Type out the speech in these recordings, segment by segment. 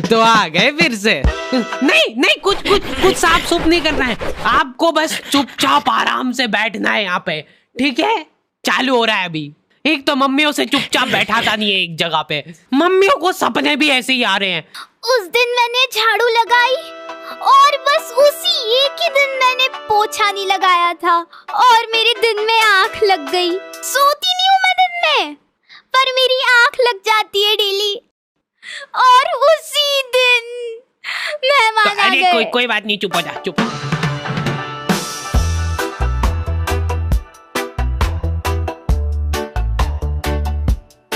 तो आ गए फिर से। नहीं नहीं, कुछ साफ सुफ नहीं करना है आपको, बस चुपचाप आराम से बैठना है यहाँ पे, ठीक है? चालू हो रहा है अभी। एक तो मम्मियों से चुपचाप बैठाता नहीं है एक जगह पे, मम्मियों को सपने भी ऐसे ही आ रहे हैं। उस दिन मैंने झाड़ू लगाई और बस उसी एक ही दिन मैंने पोछा नहीं लगाया था और मेरे दिन में आंख लग गई। सोती नहीं हूँ मैं दिन में, पर मेरी आंख लग जाती है डेली और उसी दिन मेहमान आ गए। कोई बात नहीं, चुप हो जा, चुप।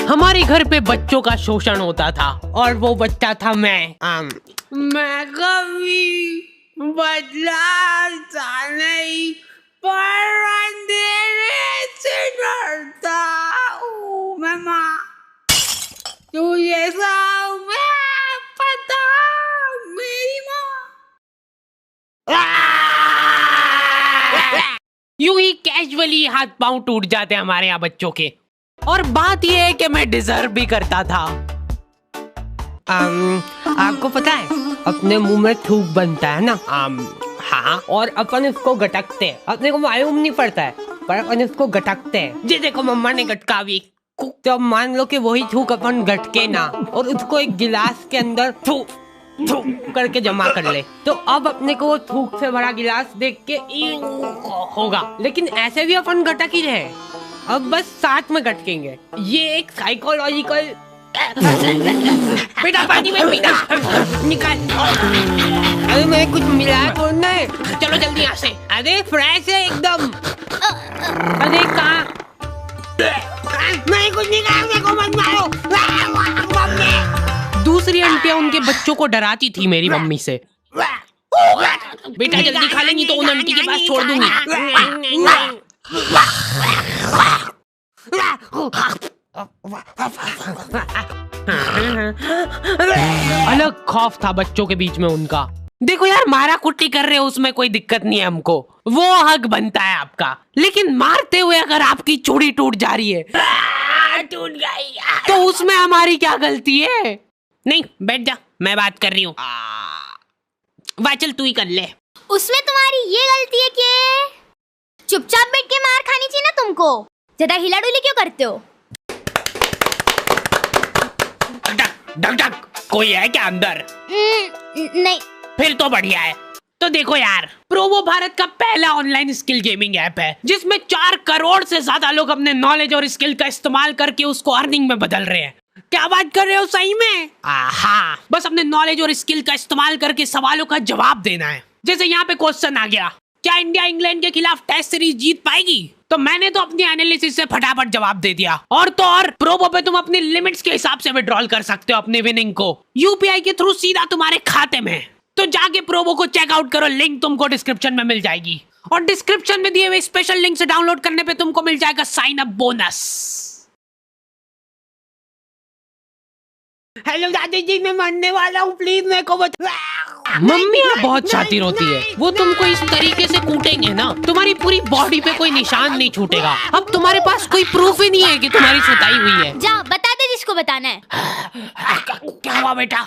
हमारे घर पे बच्चों का शोषण होता था और वो बच्चा था मैं कभी बदलाता नहीं, पर अंधेरे से डरता हूँ मैं माँ, तुझे सब पता मेरी माँ। यूं ही कैजुअली हाथ पांव टूट जाते हैं हमारे यहाँ बच्चों के। और बात यह है कि मैं डिजर्व भी करता था। आपको पता है अपने मुंह में थूक बनता है ना, हाँ, और अपन इसको गटकते हैं, अपने को मालूम नहीं पड़ता है पर अपन इसको गटकते हैं। जी देखो मम्मा ने गटकावी, तो अब मान लो कि वही थूक अपन गटके ना और उसको एक गिलास के अंदर थूक करके जमा कर ले, तो अब अपने को वो थूक से भरा गिलास देख के होगा, लेकिन ऐसे भी अपन गटक ही रहे, अब बस साथ में गटकेंगे। ये एक साइकोलॉजिकल। बेटा पानी में पीना निकाल। अरे मैं कुछ मिलाया तो नहीं, चलो जल्दी यहाँ से। अरे फ्रेश है एकदम। अरे कहाँ? नहीं कुछ नहीं कहा, मेरे को मत मारो। दूसरी आंटियां उनके बच्चों को डराती थी मेरी मम्मी से। बेटा जल्दी खा लेंगी तो उन आंटी के पास छोड़ दूंगी। अलग खौफ था बच्चों के बीच में उनका। देखो यार, मारा कुट्टी कर रहे हो उसमें कोई दिक्कत नहीं है हमको, वो हक बनता है आपका, लेकिन मारते हुए अगर आपकी चूड़ी टूट जा रही है, टूट गई, तो उसमें हमारी क्या गलती है? नहीं बैठ जा, मैं बात कर रही हूँ। वाह चल तू ही कर ले। उसमें तुम्हारी ये गलती है कि चुपचाप बैठ के मार खानी चाहिए ना तुमको, ज्यादा हिला डुली क्यों करते हो? डक डक, कोई है क्या अंदर? नहीं। फिर तो बढ़िया है। तो देखो यार, प्रोवो भारत का पहला ऑनलाइन स्किल गेमिंग ऐप है जिसमें 4 करोड़ से ज्यादा लोग अपने नॉलेज और स्किल का इस्तेमाल करके उसको अर्निंग में बदल रहे हैं। क्या बात कर रहे हो सही में? हाँ, बस अपने नॉलेज और स्किल का इस्तेमाल करके सवालों का जवाब देना है। जैसे यहाँ पे क्वेश्चन आ गया, क्या इंडिया इंग्लैंड के खिलाफ टेस्ट सीरीज जीत पाएगी? तो मैंने तो अपनी एनालिसिस से फटाफट जवाब दे दिया। और तो और प्रोबो पे तुम अपनी लिमिट्स के हिसाब से विड्रॉल कर सकते हो अपनी विनिंग को यूपीआई के थ्रू सीधा तुम्हारे खाते में। तो जाके प्रोबो को चेकआउट करो, लिंक तुमको डिस्क्रिप्शन में मिल जाएगी और डिस्क्रिप्शन में दिए हुए स्पेशल लिंक से डाउनलोड करने पे तुमको मिल जाएगा साइन अप बोनस। हेलो दादी जी, मैं मरने वाला हूँ, प्लीज मेरे को बता। मम्मी बहुत शातिर होती है, वो तुमको इस तरीके से कूटेंगे ना तुम्हारी पूरी बॉडी पे कोई निशान नहीं छूटेगा। अब तुम्हारे पास कोई प्रूफ ही नहीं है कि तुम्हारी सुताई हुई है। जा बता दे जिसको बताना है। क्या हुआ बेटा?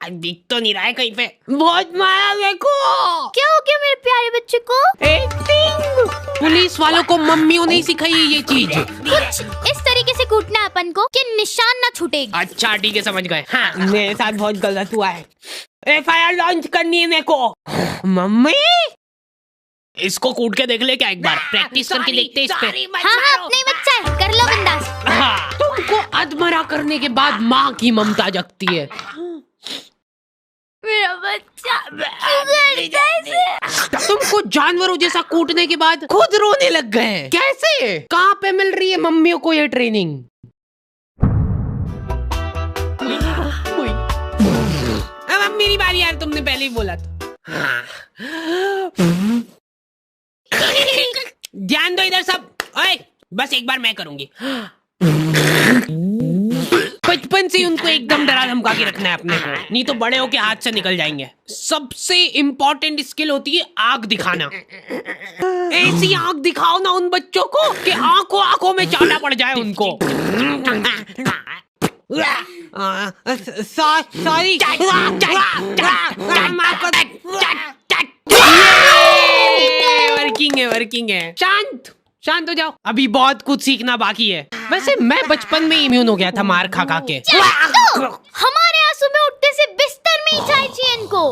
दिख तो नहीं रहा है कहीं पे। बहुत मारा मेरे को। क्या हो गया मेरे प्यारे बच्चे को? एक्टिंग। पुलिस वालों को मम्मियों ने सिखाई है ये चीज। कुछ इस तरीके से कूटना अपन को कि निशान ना छूटेगी। अच्छा ठीक है, समझ गए। हाँ, मेरे साथ बहुत गलत हुआ है, FIR लॉन्च करनी है मेरे को। मम्मी इसको कूट के देख ले क्या एक बार, प्रैक्टिस करके देखते इस पे। हाँ अपने ही बच्चा है, कर लो बिंदास। हाँ, तुमको अधमरा करने के बाद माँ की ममता जगती है। मेरा बच्चा तुमको जानवरों जैसा कूटने के बाद खुद रोने लग गए हैं। कैसे? कहाँ पे मिल रही है मम्मियों को ये ट्रेनिंग? अब मेरी बारी यार, तुमने पहले ही बोला था। ध्यान दो इधर सब। ओए, बस एक बार मैं करूंगी। बचपन से उनको एकदम डरा धमका के रखना है अपने को, नहीं तो बड़े होके हाथ से निकल जाएंगे। सबसे इम्पोर्टेंट स्किल होती है आंख दिखाना। ऐसी आंख दिखाओ ना उन बच्चों को कि आंखों आंखों में चाटा पड़ जाए उनको। सॉरी। वर्किंग है। शांत हो जाओ, अभी बहुत कुछ सीखना बाकी है। वैसे मैं बचपन में इम्यून हो गया था मार खा खा के। हमारे यहाँ सुबह उठते से बिस्तर में ही चाय चाहिए इनको।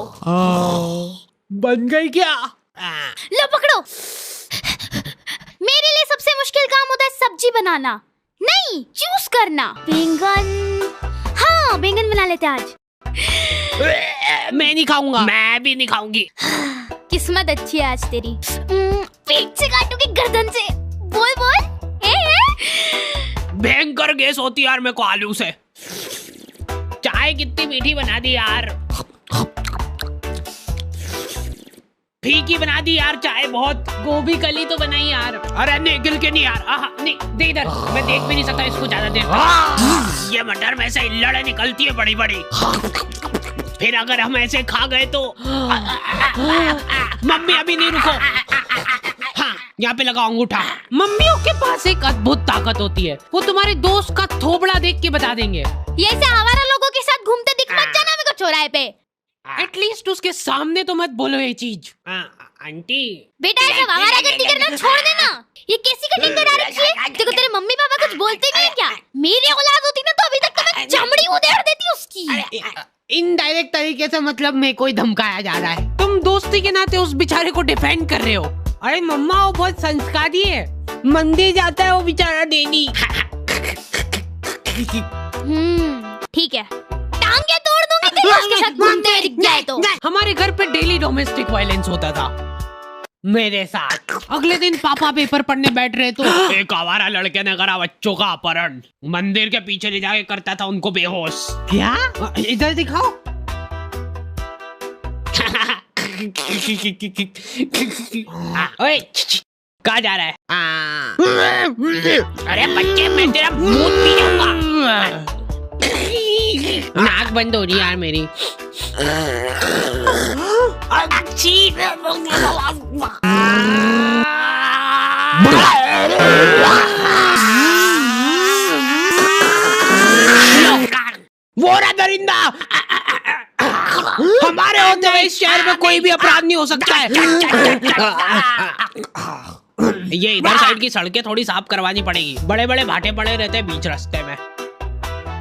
बन गई क्या? लो पकड़ो। मेरे लिए सबसे मुश्किल काम होता है सब्जी बनाना, नहीं चूज करना। बैंगन, हाँ बैंगन बना लेते आज। मैं नहीं खाऊंगा। मैं भी नहीं खाऊंगी। किस्मत अच्छी है आज तेरी। पेट से काटूंगी गर्दन से। बोल बोल। भयंकर गैस होती यार मेरे को आलू से। चाय कितनी मीठी बना दी यार, फीकी बना दी यार चाय बहुत। गोभी कली तो बनाई यार। अरे नहीं गिल के नहीं यार। नहीं दे इधर, मैं देख भी नहीं सकता इसको ज्यादा देर। ये मटर में से लड़े निकलती है बड़ी बड़ी, फिर अगर हम ऐसे खा गए तो। मम्मी अभी नहीं रुको। हाँ यहाँ पे लगा अंगूठा। मम्मियों के पास एक अद्भुत ताकत होती है, वो तुम्हारे दोस्त का थोबड़ा देख के बता देंगे। ये ऐसे आवारा लोगों के साथ घूमते दिख मत जाना मेरे को चौराहे पे। एटलीस्ट उसके सामने तो मत बोलो ये चीज। आंटी बेटा ऐसा आवारागर्दी करना छोड़ देना। ये कैसी कटिंग करा रखी है? देखो तेरे मम्मी पापा कुछ बोलते नहीं है क्या? मेरी औलाद होती ना तो अभी तक तो मैं चमड़ी उधेड़ देती उसकी। इनडायरेक्ट तरीके से मतलब मेरे को ही धमकाया जा रहा है। तुम दोस्ती के नाते उस बेचारे को डिफेंड कर रहे हो। अरे मम्मा वो बहुत संस्कारी है, मंदिर जाता है वो बेचारा डेली। ठीक है, टांगे तोड़ दूंगी तेरी उसके साथ घूमते हुए दिख जाए तो। हमारे घर पे डेली डोमेस्टिक वायलेंस होता था मेरे साथ। अगले दिन पापा पेपर पढ़ने बैठ रहे तो एक आवारा लड़के ने करा बच्चों का अपहरण, मंदिर के पीछे ले जाके करता था उनको बेहोश। क्या? इधर दिखाओ। ओए कहाँ जा रहा है? अरे बच्चे मैं तेरा मुंह पी जाऊंगा। नाक बंद हो रही यार मेरी। वो रहा दरिंदा। हमारे होते हुए इस शहर में कोई भी अपराध नहीं हो सकता है। ये इधर साइड की सड़कें थोड़ी साफ करवानी पड़ेगी, बड़े बड़े भाटे पड़े रहते हैं बीच रास्ते में।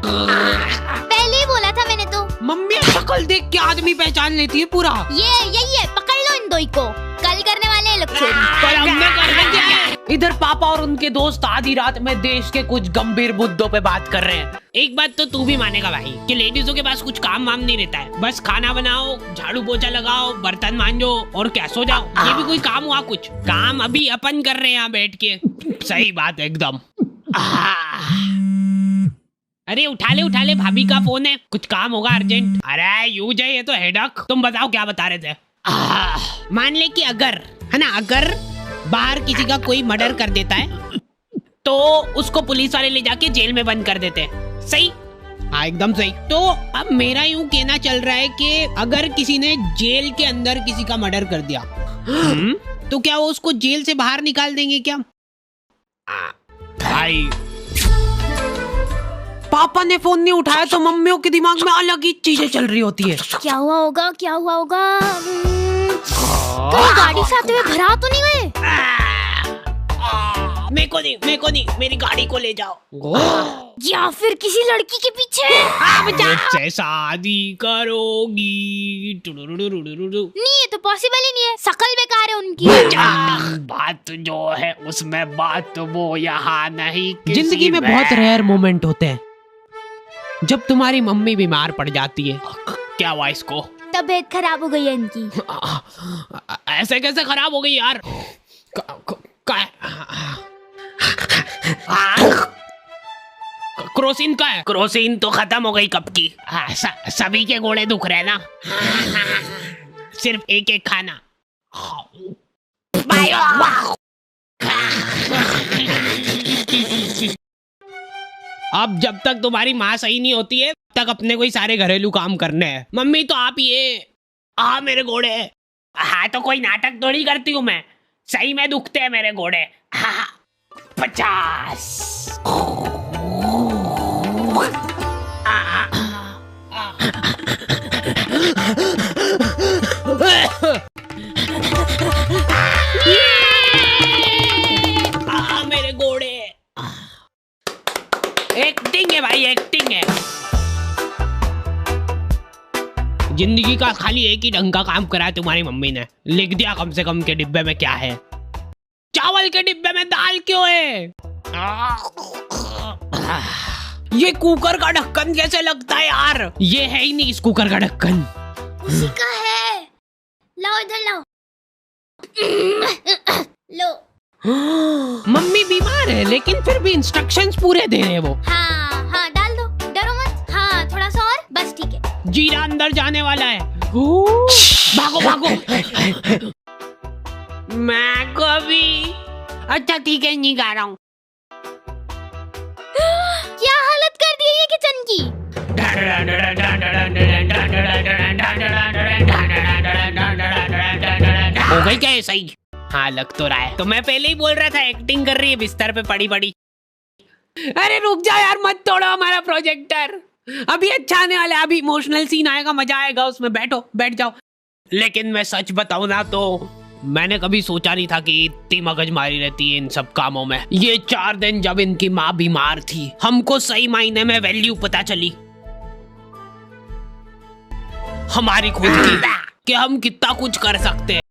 पहले ही बोला था मैंने तो। मम्मी शक्ल देख के आदमी पहचान लेती है पूरा। ये यही है, पकड़ लो इन दो को, कल करने वाले हैं लोग चोरी। कल हमने कर दिया है। इधर पापा और उनके दोस्त आधी रात में देश के कुछ गंभीर मुद्दों पे बात कर रहे हैं। एक बात तो तू भी मानेगा भाई कि लेडीजों के पास कुछ काम वाम नहीं रहता है, बस खाना बनाओ, झाड़ू पोछा लगाओ, बर्तन मांजो और क्या सो जाओ। ये भी कोई काम हुआ? कुछ काम अभी अपन कर रहे हैं यहाँ बैठ के। सही बात एकदम। अरे उठा ले भाभी का फोन है, कुछ काम होगा अर्जेंट। अरे यूज है ये तो हेडक। तुम बताओ क्या बता रहे थे? मान ले कि अगर है ना, अगर बाहर किसी का कोई मर्डर कर देता है तो उसको पुलिस वाले ले जाके जेल में बंद कर देते हैं। सही? हाँ एकदम सही। तो अब मेरा यूं कहना चल रहा है कि अगर किसी ने जेल के अंदर किसी का मर्डर कर दिया तो क्या वो उसको जेल से बाहर निकाल देंगे क्या? भाई पापा ने फोन नहीं उठाया तो मम्मियों के दिमाग में अलग ही चीजें चल रही होती है। क्या हुआ होगा? कहीं गाड़ी से आते हुए भरा तो नहीं गए? मेरे को नहीं, मेरी गाड़ी को ले जाओ। या फिर किसी लड़की के पीछे मुझसे शादी करोगी? नहीं, ये तो पॉसिबल ही नहीं है, शकल बेकार है उनकी। बात जो है उसमें बात तो वो यहाँ नहीं। जिंदगी में बहुत रेयर मोमेंट होते हैं जब तुम्हारी मम्मी बीमार पड़ जाती है। क्या हुआ इसको? तबीयत खराब हो गई है इनकी। ऐसे कैसे खराब हो गई यार? क्रोसिन का है? क्रोसिन तो खत्म हो गई कब की। सभी के गोड़े दुख रहे ना, सिर्फ एक एक खाना। अब जब तक तुम्हारी माँ सही नहीं होती है तक अपने कोई सारे घरेलू काम करने हैं। मम्मी तो आप ये मेरे घोड़े। हाँ तो कोई नाटक थोड़ी करती हूँ मैं, सही में दुखते हैं मेरे घोड़े। 50 जिंदगी का खाली एक ही ढंग का काम करा है तुम्हारी मम्मी ने। लिख दिया कम से कम के डिब्बे में क्या है। चावल के डिब्बे में दाल क्यों है? ये कुकर का ढक्कन कैसे लगता है यार? ये है ही नहीं इस कुकर का ढक्कन। उसी का है। लाओ इधर लाओ। लो। मम्मी बीमार है लेकिन फिर भी इंस्ट्रक्शंस पूरे दे रहे हैं वो। हाँ हाँ डाल दो, डरो मत। हाँ थोड़ा सा और, बस ठीक है। जीरा अंदर जाने वाला है। भागो भागो। मैं कभी अच्छा ठीक है नहीं गा रहा हूँ। क्या हालत कर दी है ये किचन की। हो गई क्या सही? हाँ लग तो रहा है। तो मैं पहले ही बोल रहा था एक्टिंग कर रही है बिस्तर पे पड़ी पड़ी। अरे रुक जा यार, मत तोड़ो हमारा प्रोजेक्टर। अभी अच्छा आने वाला है, अभी इमोशनल सीन आएगा, मजा आएगा उसमें। बैठो बैठ जाओ। लेकिन मैं सच बताऊं ना तो मैंने कभी सोचा नहीं था कि इतनी मगजमारी रहती है इन सब कामों में। ये 4 दिन जब इनकी माँ बीमार थी, हमको सही मायने में वैल्यू पता चली हमारी खुद की, कि हम कितना कुछ कर सकते हैं।